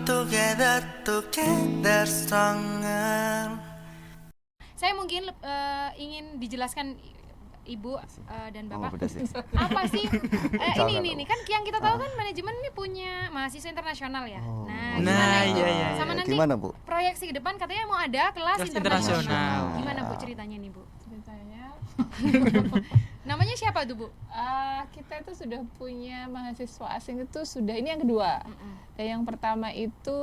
together stronger. Saya mungkin ingin dijelaskan Ibu dan Bapak pedas ya? apa sih Jangan ini kan yang kita tahu kan manajemen ini punya mahasiswa internasional ya. Oh. Nah, Nah, gimana itu? iya. Sama nanti Gimana, Bu? proyeksi ke depan katanya mau ada kelas Kelas internasional. internasional. Gimana Bu ceritanya nih Bu? Ceritanya Namanya siapa tuh Bu? kita itu sudah punya mahasiswa asing itu sudah ini yang kedua. Dan yang pertama itu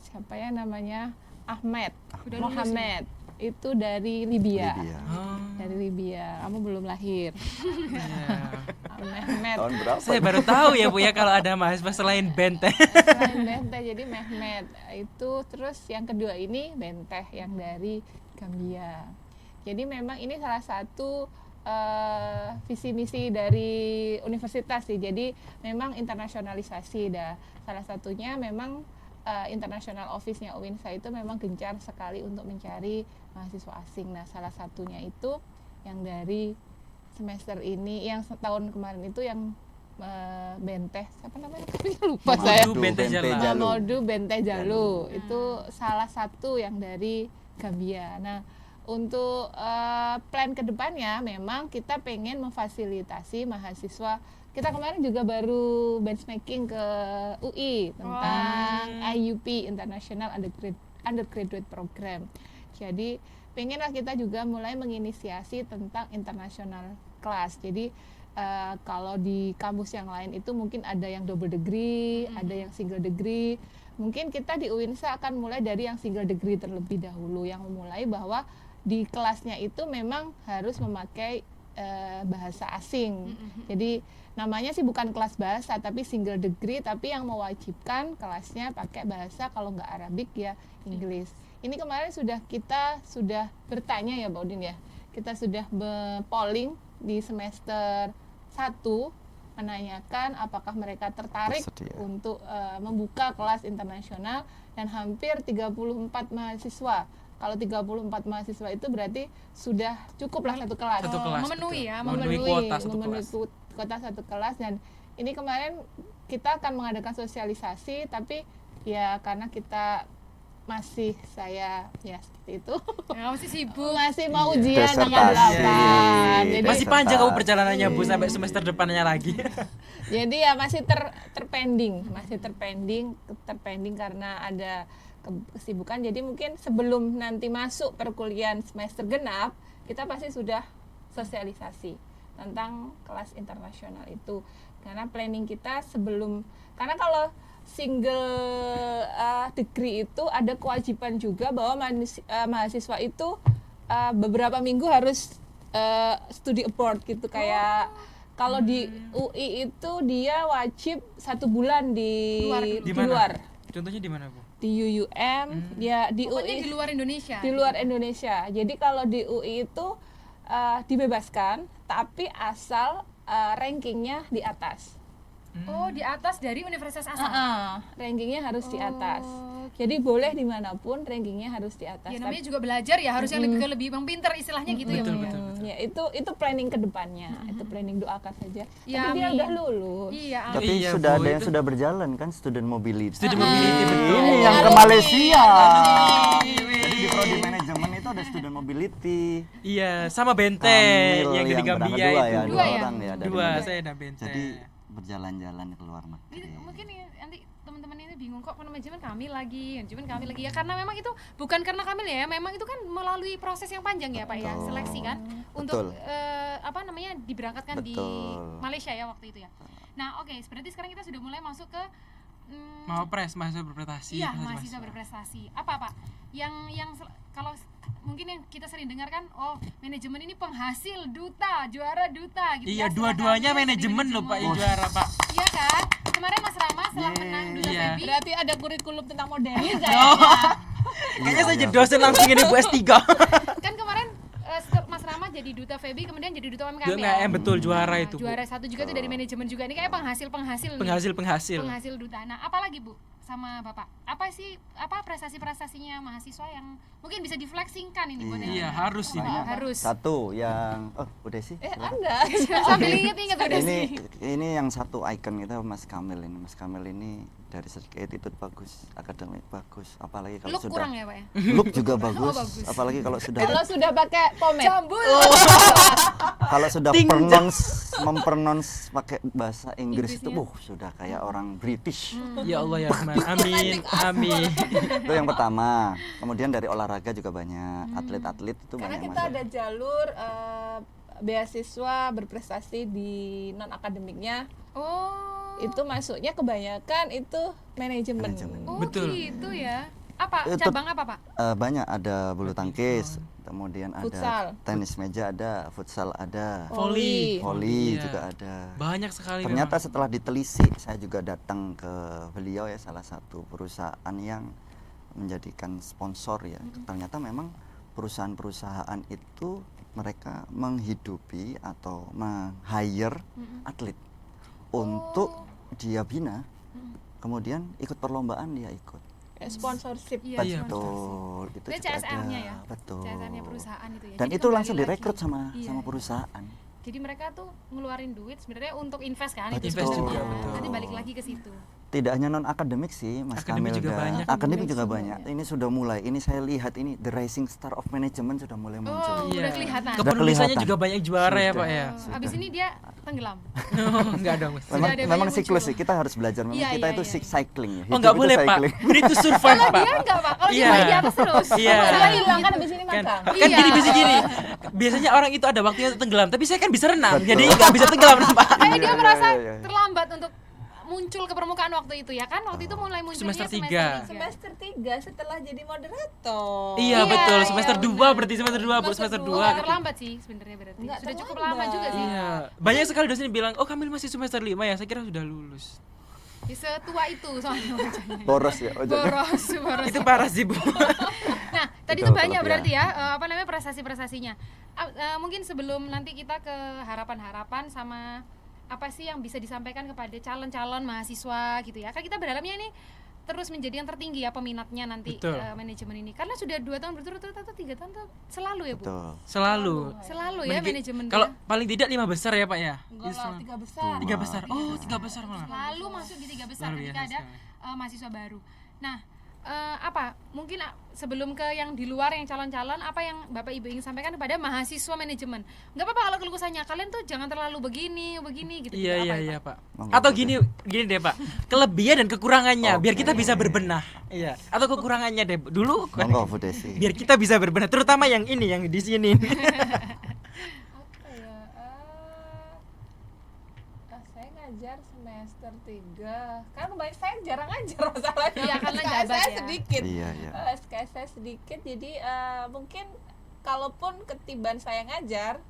siapa ya namanya Ahmed Udah lulus Mohamed itu dari Libya. Oh, Dari Libya. Kamu belum lahir. Mehmet. Tahun berapa? saya baru tahu ya Bu ya kalau ada mahasiswa selain Benteh. Selain Benteh jadi Mehmet itu terus yang kedua ini Benteh yang dari Gambia. Jadi memang ini salah satu visi misi dari universitas sih. Jadi memang internasionalisasi dah. Salah satunya memang international office-nya UINSA itu memang gencar sekali untuk mencari mahasiswa asing. Nah, salah satunya itu yang dari semester ini, yang setahun kemarin itu yang Benteh, siapa namanya? Lupa saya. Modu Benteh Jalu. Modu Benteh Jalu itu salah satu yang dari Gambia. Nah, untuk plan kedepannya memang kita pengen memfasilitasi mahasiswa. Kita kemarin juga baru benchmarking ke UI tentang IUP International Undergraduate Program. Jadi pengenlah kita juga mulai menginisiasi tentang international class. Jadi kalau di kampus yang lain itu mungkin ada yang double degree, ada yang single degree. Mungkin kita di UINSA akan mulai dari yang single degree terlebih dahulu, yang memulai bahwa di kelasnya itu memang harus memakai bahasa asing. Jadi namanya sih bukan kelas bahasa tapi single degree, tapi yang mewajibkan kelasnya pakai bahasa, kalau nggak Arabik ya Inggris. Ini kemarin kita sudah bertanya ya Mbak Udin ya. Kita sudah polling di semester 1 menanyakan apakah mereka tertarik Bersedia. untuk membuka kelas internasional, dan hampir 34 mahasiswa. Kalau 34 mahasiswa itu berarti sudah cukuplah satu kelas. Satu kelas. Memenuhi ya, Memenuhi kuota satu memenuhi kelas. kuota satu kelas. Dan ini kemarin kita akan mengadakan sosialisasi, tapi ya karena kita masih ya seperti itu. Ya, masih sibuk. Masih mau Iya. ujian tanggal Desertasi. 8. Jadi Masih panjang kamu perjalanannya Bu sampai semester depannya lagi. jadi ya masih terpending karena ada kesibukan. Jadi mungkin sebelum nanti masuk perkuliahan semester genap, kita pasti sudah sosialisasi tentang kelas internasional itu. Karena planning kita karena kalau single degree itu ada kewajiban juga bahwa mahasiswa itu beberapa minggu harus studi abroad gitu. Kayak kalau di UI itu dia wajib 1 bulan di Di mana? luar. Contohnya di mana Bu? Di UUM, ya di Pokoknya UI di luar Indonesia. di luar Indonesia. Jadi kalau di UI itu dibebaskan, tapi asal rankingnya di atas. Oh, di atas dari universitas asal. Rankingnya harus di atas. Oh, Jadi boleh dimanapun rankingnya harus di atas. ya namanya juga belajar ya, harus yang lebih bang pinter istilahnya gitu ya. Betul, Bu, ya? betul. Ya itu planning kedepannya, itu planning, doakan saja. Ya, Tapi dia amin. udah lulus. Iya, amin. Tapi Iya, sudah Bu, ada yang itu- sudah berjalan kan, student mobility. Studi mobility betul. Ini yang ke Malaysia. Jadi di prodi manajemen itu ada student mobility. Iya, sama Benteh Kamil yang di berangkat Gambia dua itu. ya, Dua dua ya? orang ya dari Dua, Malaysia. saya dan Benteh. Jadi berjalan-jalan ke luar negeri. Ini mungkin ya, nanti teman-teman ini bingung kok manajemen Kamil lagi ya, karena memang itu bukan karena Kamil ya, memang itu kan melalui proses yang panjang ya Pak ya, Betul. seleksi kan untuk diberangkatkan di Betul. Malaysia ya waktu itu ya. Nah oke, berarti sekarang kita sudah mulai masuk ke mahasiswa berprestasi. iya mahasiswa berprestasi. Apa Pak? Kalau mungkin yang kita sering dengar kan, oh manajemen ini penghasil duta, juara duta gitu. Iya, ya, dua-duanya setelah kami manajemen jadi loh Pak, manajemen. juara Pak. Iya kan? Kemarin Mas Rama setelah menang Duta Iya. Febi. Berarti ada kurikulum tentang modeling Kayaknya saya jadi dosen langsung ini Bu S3. Kan kemarin setelah Mas Rama jadi Duta Febi, kemudian jadi Duta UMKM ya. UMKM betul, juara itu Bu. Juara 1 juga tuh dari manajemen juga. Ini kayak penghasil nih. Penghasil. Penghasil duta. Nah, apalagi Bu? sama Bapak. Apa prestasi-prestasinya mahasiswa yang mungkin bisa diflexingkan ini buat Iya, yang- harus ini. Harus. Satu yang udah sih. Anda Sambil inget-inget udah sih. Ini yang satu icon kita Mas Kamil ini. Mas Kamil ini dari segi attitude bagus, akademik bagus, apalagi kalau Look sudah kurang ya, Pak ya? look juga bagus, bagus. apalagi kalau sudah kalau sudah pakai pomade. Jambul. kalau sudah mempronounce pakai bahasa Inggris itu Inggrisnya. sudah kayak orang British. Ya Allah ya Rahman. Amin. Amin. Itu yang pertama. Kemudian dari olahraga juga banyak, atlet-atlet itu Karena banyak kita masuk. ada jalur beasiswa berprestasi di non akademiknya. Oh. Itu masuknya kebanyakan itu manajemen. Oh, Betul. gitu ya. Apa Itu- cabang apa, Pak? Banyak, ada bulu tangkis, kemudian ada Futsal. tenis meja, ada futsal, ada Voli. voli Iya. juga ada. Banyak sekali. Ternyata memang. setelah ditelisik, saya juga datang ke beliau ya, salah satu perusahaan yang menjadikan sponsor ya. Ternyata memang perusahaan-perusahaan itu mereka menghidupi atau meng-hire atlet untuk dia bina, kemudian ikut perlombaan dia ikut. Sponsorship. Iya, Betul, itu Itu juga CSR-nya ada. ya? Betul. CSR-nya perusahaan itu ya. Dan Jadi itu kembali langsung lagi. direkrut sama Iya, sama iya. perusahaan. Jadi mereka tuh ngeluarin duit sebenarnya untuk invest kan, itu Invest juga, sebenarnya. betul. Nanti balik lagi ke situ. Tidak hanya non akademik sih, Mas Akademik Kamil juga dan- banyak. Akademik juga banyak. Ini sudah mulai. Ini saya lihat ini the rising star of management sudah mulai Oh, muncul. udah kelihatan. Kepenulisannya kelihatan. juga banyak juara ya Sudah. Pak ya. Habis ini dia tenggelam. Oh, enggak dong. Memang, Sudah ada memang banyak siklus muncul. sih. Kita harus belajar. Memang Iya, kita iya, itu iya. cycling ya. Oh Hidup enggak itu boleh Pak. cycling. We need to survive Pak. Dia enggak, Pak. Kalau dia Iya. main di atas terus. Iya. Kalau hilang kan habis ini Kan, makan. kan Iya. gini bisa gini. Biasanya orang itu ada waktunya untuk tenggelam, tapi saya kan bisa renang. Jadi nggak bisa tenggelam Pak. Kayak dia Iya, merasa iya, iya. terlambat untuk muncul ke permukaan waktu itu ya kan? Waktu itu mulai munculnya Semester tiga. Semester 3 setelah jadi moderator. Iya Iya, betul, iya, semester benar. 2 berarti semester 2 Bu, semester Semester 2. Enggak terlambat sih sebenarnya berarti. Nggak Sudah cukup terlambat. lama juga sih. Iya. Banyak sekali dosen yang bilang, "Oh, Kamil masih semester 5 ya." Saya kira sudah lulus. Ya, setua itu soalnya wajahnya. Boros ya. ojeknya. Boros. Itu parah sih, Bu. Nah, tadi Itu itu banyak kelebihan. berarti ya, apa namanya prestasi-prestasinya. Mungkin sebelum nanti kita ke harapan-harapan sama apa sih yang bisa disampaikan kepada calon-calon mahasiswa gitu ya. Kan kita berharapnya ini terus menjadi yang tertinggi ya peminatnya nanti Betul. manajemen ini. Karena sudah 2 tahun berturut-turut atau 3 tahun tuh selalu ya, Bu? Betul. Selalu. Selalu ya Mengi- manajemen Kalau dia. paling tidak 5 besar ya, Pak ya? Enggak lah, 3 besar. 3 besar. Oh, 3 besar malah. Selalu masuk di 3 besar Luar ketika biasa ada sekali. mahasiswa baru. Nah, apa mungkin sebelum ke yang di luar yang calon-calon, apa yang Bapak Ibu ingin sampaikan kepada mahasiswa manajemen? Nggak apa-apa kalau keluh kesahnya, kalian tuh jangan terlalu begini gitu. Iya, Apa iya, itu? iya, Pak. Monggo, Atau Bu. gini deh, Pak. Kelebihan dan kekurangannya biar Oke. kita bisa berbenah. Iya. Atau kekurangannya deh dulu. Monggo Bu Desi. Biar kita bisa berbenah, terutama yang ini yang di sini. Apa ya? Saya ngajar semester 3. Kan banyak saya jarang ngajar masalahnya. Iya, karena SKS jabat saya ya. sedikit. Iya, iya. SKS saya sedikit, jadi mungkin kalaupun ketiban saya ngajar,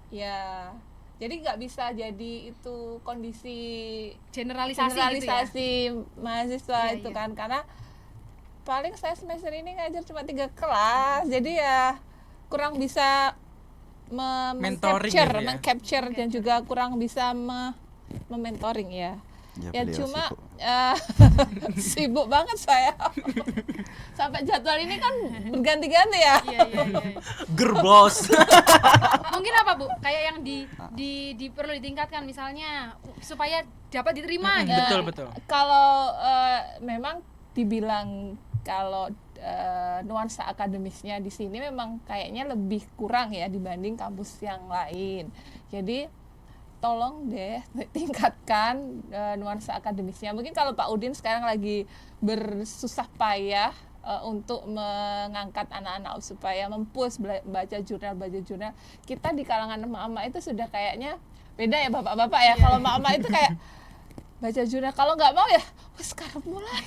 ya jadi nggak bisa jadi itu kondisi Generalisasi, generalisasi mahasiswa Iya, itu iya. kan, karena paling saya semester ini ngajar cuma 3 kelas, jadi ya kurang bisa Mentoring men-capture, gitu ya. men-capture dan juga kurang bisa mementoring ya. Ya beliau cuma sibuk. sibuk banget saya. Sampai jadwal ini kan berganti-ganti ya. Iya. Gerbos. Mungkin apa, Bu? Kayak yang di perlu ditingkatkan misalnya supaya dapat diterima gitu. Betul. Kalau memang dibilang kalau nuansa akademisnya di sini memang kayaknya lebih kurang ya dibanding kampus yang lain. Jadi tolong deh tingkatkan nuansa akademisnya. Mungkin kalau Pak Udin sekarang lagi bersusah payah untuk mengangkat anak-anak supaya mempush baca jurnal. Kita di kalangan emak-emak itu sudah kayaknya beda ya bapak-bapak ya. Kalau emak-emak itu kayak baca jurnal, kalau nggak mau ya sekarang mulai.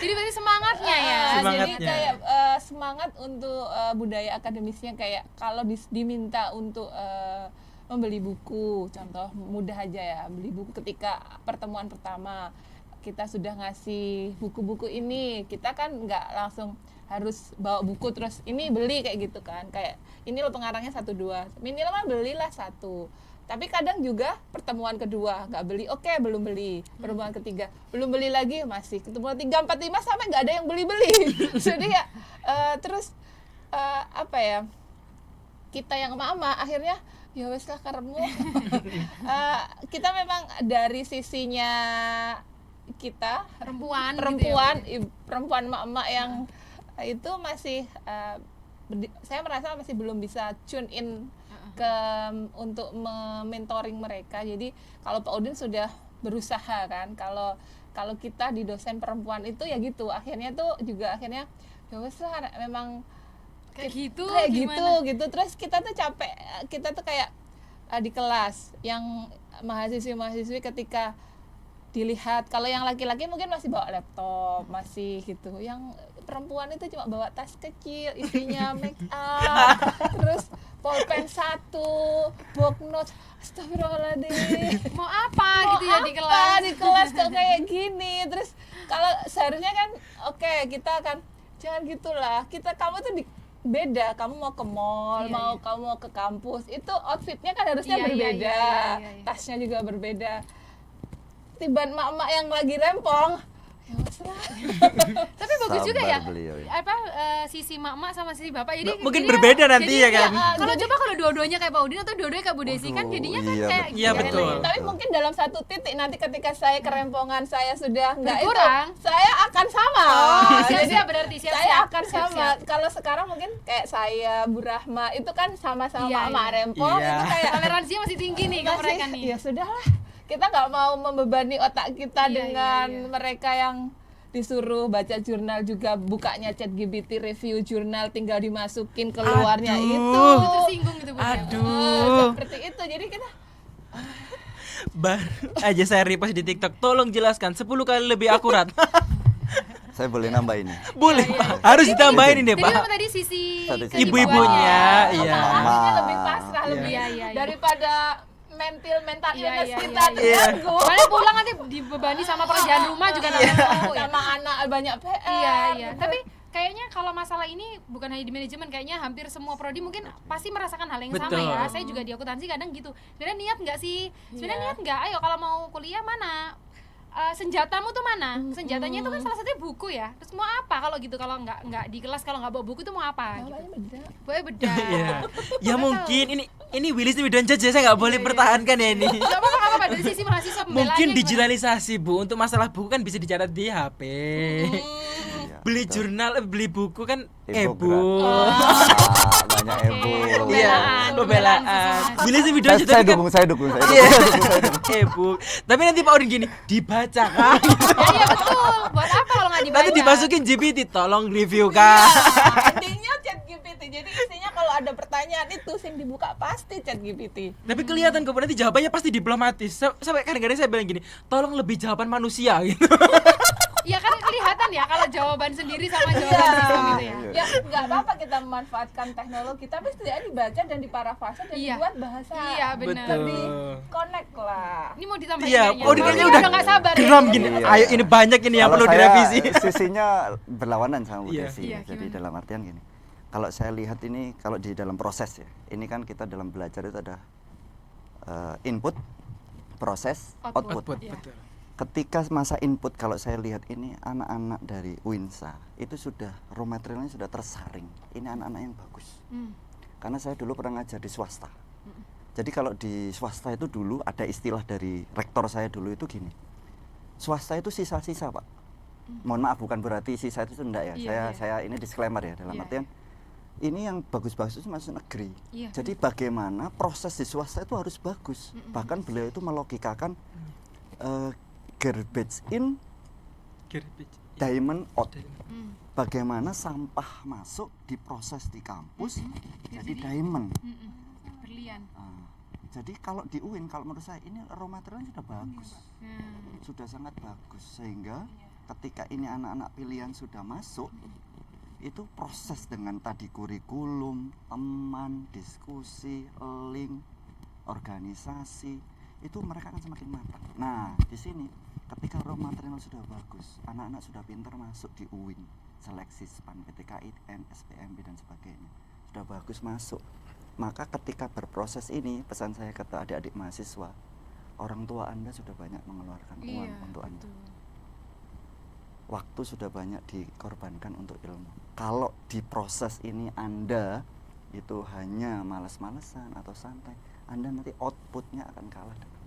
Jadi berarti semangatnya ya. Jadi Semangatnya. kayak semangat untuk budaya akademisnya, kayak kalau diminta untuk membeli buku, contoh mudah aja ya, beli buku ketika pertemuan pertama kita sudah ngasih buku-buku ini, kita kan nggak langsung harus bawa buku terus ini beli kayak gitu kan, kayak ini loh pengarangnya 1-2, minimal belilah 1. Tapi kadang juga pertemuan kedua nggak beli, oke belum beli. Pertemuan ketiga belum beli lagi, masih. Pertemuan 3, 4, 5 sampai nggak ada yang beli-beli. Jadi ya terus apa ya, kita yang mama akhirnya ya wes lah karemu. Kita memang dari sisinya kita perempuan perempuan emak-emak yang itu masih saya merasa masih belum bisa tune in untuk mentoring mereka. Jadi kalau Pak Udin sudah berusaha kan, kalau kita di dosen perempuan itu ya gitu, akhirnya tuh juga akhirnya ya wes lah memang kayak gitu gitu. Terus kita tuh capek, kita tuh kayak di kelas yang mahasiswi ketika dilihat, kalau yang laki-laki mungkin masih bawa laptop, masih gitu, yang perempuan itu cuma bawa tas kecil isinya make up, terus pulpen 1, book note, astagfirullahaladzim, mau apa gitu ya di kelas kok kayak gini. Terus kalau seharusnya kan oke, kita kan jangan gitulah, kamu tuh beda, kamu mau ke mall, kamu mau ke kampus, itu outfitnya kan harusnya berbeda, tasnya juga berbeda. Tiba emak-emak yang lagi rempong, ya masalah. Tapi bagus juga ya, beliau, sisi mak-mak sama sisi bapak, jadi mungkin berbeda nanti ya kan. Kalau dua-duanya kayak Pak Udin atau dua-duanya kayak Bu Desi kan jadinya kan kayak iya betul. Tapi mungkin dalam satu titik nanti ketika saya kerempongan, saya sudah enggak itu, berkurang, saya akan sama. Siap-siap berarti saya akan sama. Kalau sekarang mungkin kayak saya, Bu Rahma itu kan sama-sama mak rempong, itu kayak toleransinya masih tinggi nih ke mereka nih. Ya sudahlah, kita nggak mau membebani otak kita dengan mereka yang disuruh baca jurnal juga, bukanya ChatGPT review jurnal tinggal dimasukin keluarnya. Itu singgung gitu Bu. Seperti itu. Jadi kita baru aja saya repost di TikTok, tolong jelaskan 10 kali lebih akurat. Saya boleh nambah ini? Boleh Pak, harus ditambahin ini Pak. Jadi tadi sisi ibu-ibunya, iya. Harusnya lebih pasrah, lebih daripada mental illness kita terganggu. Paling pulang nanti dibebani sama pekerjaan rumah juga nggak mau ya. Sama anak banyak PR. Iya. Tapi kayaknya kalau masalah ini bukan hanya di manajemen, kayaknya hampir semua prodi mungkin pasti merasakan hal yang sama ya. Saya juga di akuntansi kadang gitu. Sebenarnya niat nggak sih? Sebenarnya niat nggak? Ayo kalau mau kuliah mana? Senjatamu tuh mana? Senjatanya itu kan salah satunya buku ya. Terus mau apa kalau gitu? Kalau nggak di kelas, kalau nggak bawa buku tuh mau apa? Boleh beda. Ya mungkin ini Willis ini dan Jaja, saya nggak boleh pertahankan ya ini. Gak apa-apa dari sisi mahasiswa pembelaannya. Mungkin digitalisasi Bu, untuk masalah buku kan bisa dicatat di HP. Beli jurnal, beli buku kan e-book. Banyak e-book. Pembelaan. Willis ini video saya dukung. E-book. Tapi nanti Pak Udin gini, dibaca kan? Iya betul. Buat apa kalau nggak dibaca? Nanti dimasukin GPT, tolong review kan. Endingnya ChatGPT. Jadi isinya kalau ada pertanyaan itu sing dibuka pasti ChatGPT. Tapi kelihatan kok nanti jawabannya pasti diplomatis. Sampai kadang-kadang saya bilang gini, tolong lebih jawaban manusia gitu. Iya kan kelihatan ya kalau jawaban sendiri sama jawaban sistem gitu ya. Ya nggak apa-apa kita memanfaatkan teknologi, tapi setidaknya dibaca dan diparafrase dan dibuat bahasa. Iya benar. Lebih connect lah. Ini mau ditambahin Iya, oh kayaknya udah nggak sabar. geram gini. Ayo ini banyak ini yang perlu direvisi. Sisinya berlawanan sama Bu Desi. Iya, Jadi gimana? dalam artian gini. Kalau saya lihat ini, kalau di dalam proses ya, ini kan kita dalam belajar itu ada input, proses, output. Betul. Ketika masa input, kalau saya lihat ini anak-anak dari UINSA itu sudah raw materialnya sudah tersaring. Ini anak-anak yang bagus. Karena saya dulu pernah ngajar di swasta. Jadi kalau di swasta itu dulu ada istilah dari rektor saya dulu itu gini. Swasta itu sisa-sisa Pak. Mohon maaf, bukan berarti sisa itu enggak ya. Saya ini disclaimer ya, dalam artian ini yang bagus-bagus itu masuk negeri. Jadi bagaimana proses di swasta itu harus bagus. Bahkan beliau itu melogikakan garbage in, diamond out. Bagaimana sampah masuk diproses di kampus jadi diamond. Berlian. Jadi kalau di UIN, kalau menurut saya ini raw materialnya sudah bagus, sudah sangat bagus, sehingga ketika ini anak-anak pilihan sudah masuk, itu proses dengan tadi kurikulum, teman, diskusi, link, organisasi, itu mereka akan semakin matang. Nah, di sini ketika raw material sudah bagus, anak-anak sudah pintar masuk di UIN, seleksi SPAN, PTKIN, SPMB dan sebagainya, sudah bagus masuk. Maka ketika berproses ini, pesan saya ke adik-adik mahasiswa, orang tua Anda sudah banyak mengeluarkan uang untuk Anda. Waktu sudah banyak dikorbankan untuk ilmu. Kalau di proses ini Anda itu hanya malas-malesan atau santai, Anda nanti outputnya akan kalah dengan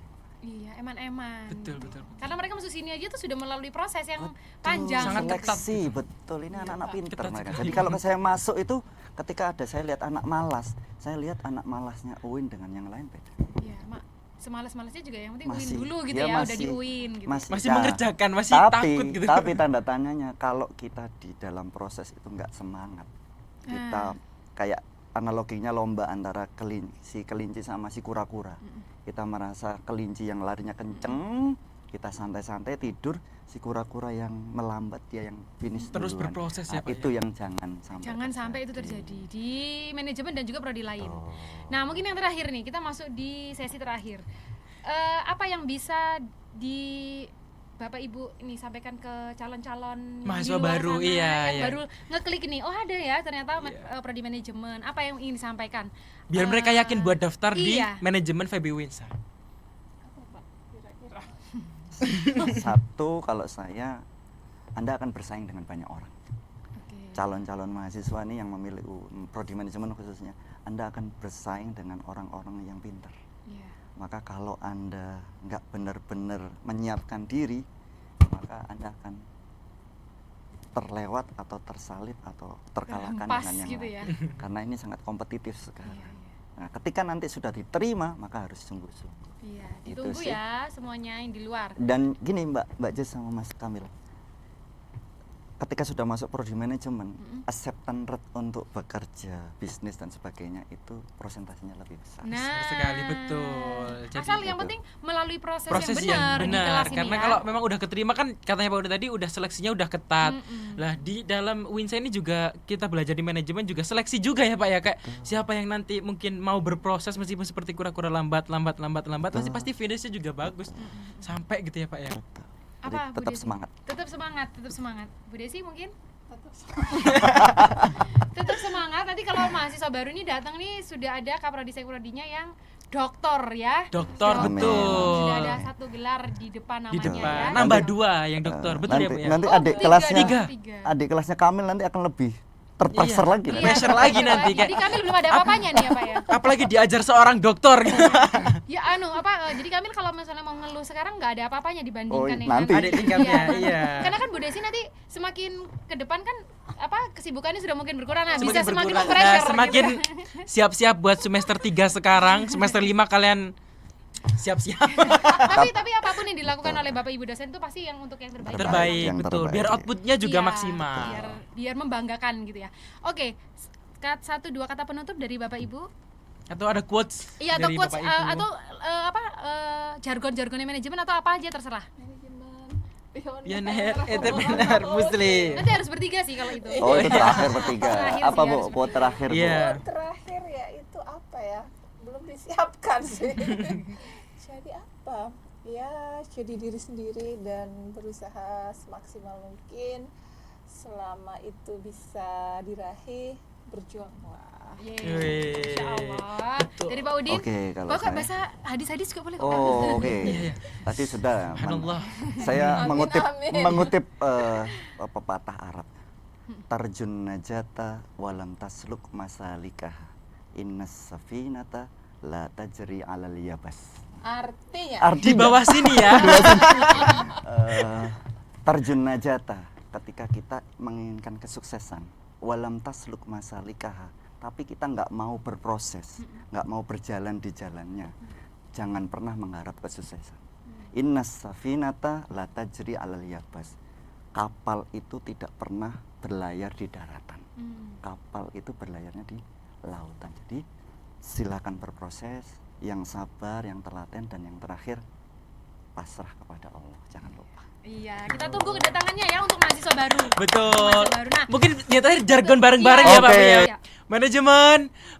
Iya, eman-eman. Betul. Karena mereka masuk sini aja tuh sudah melalui proses yang panjang. Sangat ketat. seleksi, betul. Ini anak-anak pintar ketat mereka. sekali. Jadi kalau saya masuk itu, ketika ada saya lihat anak malas, saya lihat anak malasnya UIN dengan yang lain beda. Iya, Mak. Semalas-malasnya juga yang penting Masih, UIN dulu gitu ya, ya, udah masih. di UIN gitu. Masih Nah, mengerjakan, masih takut gitu. Tapi tanda tanyanya, kalau kita di dalam proses itu nggak semangat, kita kayak analoginya lomba antara kelinci sama si kura-kura. Kita merasa kelinci yang larinya kenceng, kita santai-santai tidur, si kura-kura yang melambat dia yang finish Terus duluan. berproses Nah, ya, Pak, itu yang jangan sampai Jangan sampai itu terjadi di manajemen dan juga prodi lain. Betul. Nah, mungkin yang terakhir nih, kita masuk di sesi terakhir. Apa yang bisa di Bapak Ibu ini sampaikan ke calon-calon yang Mahasiswa di luar baru, sana, iya, yang iya. baru ngeklik nih, oh ada ya ternyata Iya. prodi manajemen. Apa yang ingin disampaikan? Biar mereka yakin buat daftar di iya. manajemen FEB Winsa. Satu, kalau saya, Anda akan bersaing dengan banyak orang. Oke. Calon-calon mahasiswa nih yang memilih prodi manajemen khususnya, Anda akan bersaing dengan orang-orang yang pintar. Iya. Maka kalau Anda nggak benar-benar menyiapkan diri, maka Anda akan terlewat atau tersalip atau terkalahkan Terhempas dengan yang gitu lain. ya. Karena ini sangat kompetitif sekarang. Iya, iya. Nah, ketika nanti sudah diterima, maka harus sungguh-sungguh. Iya, Itu ditunggu sih. ya semuanya yang di luar. Dan gini Mbak Jess sama Mas Kamil, ketika sudah masuk prodi manajemen, acceptance rate untuk bekerja, bisnis dan sebagainya itu persentasenya lebih besar. Nah, sekali, betul. Jadi asal yang betul. penting melalui proses Proses yang benar di kelas ini karena ya. kalau memang udah keterima kan katanya Pak Uda tadi udah seleksinya udah ketat. Mm-mm. Lah di dalam Winsa ini juga kita belajar di manajemen juga seleksi juga ya Pak ya, kayak siapa yang nanti mungkin mau berproses meskipun seperti kura-kura lambat pasti finishnya juga bagus sampai gitu ya Pak ya. Betul. Apa, Jadi Bu tetap Desi? semangat. Tetap semangat. Bu Desi mungkin? Tetap semangat. Nanti kalau mahasiswa baru ini datang nih sudah ada kaprodi-sekrodinya yang doktor ya. Doktor Amin. betul. Sudah ada satu gelar di depan Di namanya depan. ya. Nambah 2 yang dokter. Betul nanti, ya Bu ya? nanti Oh, adik tiga, kelasnya tiga. adik kelasnya Kamil nanti akan lebih terpressure lagi. Iya, Pressure lagi nanti, kayak- Jadi kami belum ada apa-apanya nih ya Pak ya. Apalagi diajar seorang dokter gitu. Ya jadi kami kalau misalnya mau ngeluh sekarang nggak ada apa-apanya dibandingkan Oh, yang nanti. Adik tingkatnya, iya. Karena kan Bu Desi nanti semakin ke depan kan kesibukannya sudah mungkin berkurang, nah Semakin bisa semakin berkurang. mempressure Nah, semakin gitu. siap-siap buat semester 3 sekarang, semester 5 kalian siap-siap. tapi apapun yang dilakukan oleh Bapak Ibu dosen itu pasti yang untuk yang terbaik. Terbaik, Yang betul. terbaik. Biar outputnya juga Iya, maksimal. Biar membanggakan gitu ya. Oke, 1-2 kata penutup dari Bapak Ibu. Atau ada quotes Iya, atau dari quotes Bapak Ibu. atau jargon-jargonnya manajemen atau apa aja terserah. Manajemen, Pioner, entrepreneur, muslim. Nanti harus bertiga sih kalau itu. Oh, itu terakhir bertiga. Terakhir Apa sih, Bu? harus Quote terakhir Bu. Iya. Terakhir ya itu apa ya? Belum disiapkan sih. Jadi apa? Ya jadi diri sendiri dan berusaha semaksimal mungkin. Selama itu bisa diraih, berjuanglah. Yeay, Masya Allah. Dari Pak Udin. Oke, kalau Kok saya- bahasa hadis-hadis juga boleh kok. Oh, oke. Iya. Tadi sudah. Subhanallah. Saya Amin, mengutip amin. mengutip pepatah Arab. Tarjun najata walam tasluk masalikah. Innas safinata la tajri 'alal yabas. Artinya Di bawah sini ya. Tarjun najata ketika kita menginginkan kesuksesan, walam tasluk masalikah, tapi kita nggak mau berproses, nggak mau berjalan di jalannya, jangan pernah mengharap kesuksesan. Innas safinata la tajri 'alal yabas. Kapal itu tidak pernah berlayar di daratan. Kapal itu berlayarnya di lautan. Jadi silakan berproses, yang sabar, yang telaten, dan yang terakhir pasrah kepada Allah. Jangan lupa. Iya, kita tunggu kedatangannya ya untuk mahasiswa baru. Betul. Mahasiswa baru. Nah, Mungkin di terakhir jargon bareng-bareng Iya. ya Pak Oke. ya. Iya. Manajemen,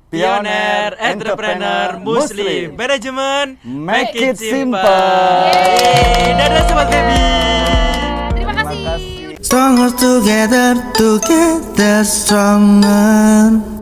pioner, Pioner, entrepreneur, muslim. Muslim. Manajemen, Make it simple. Yeay. Dadah Sobat Baby. terima kasih. Terima kasih. Stronger together, together stronger.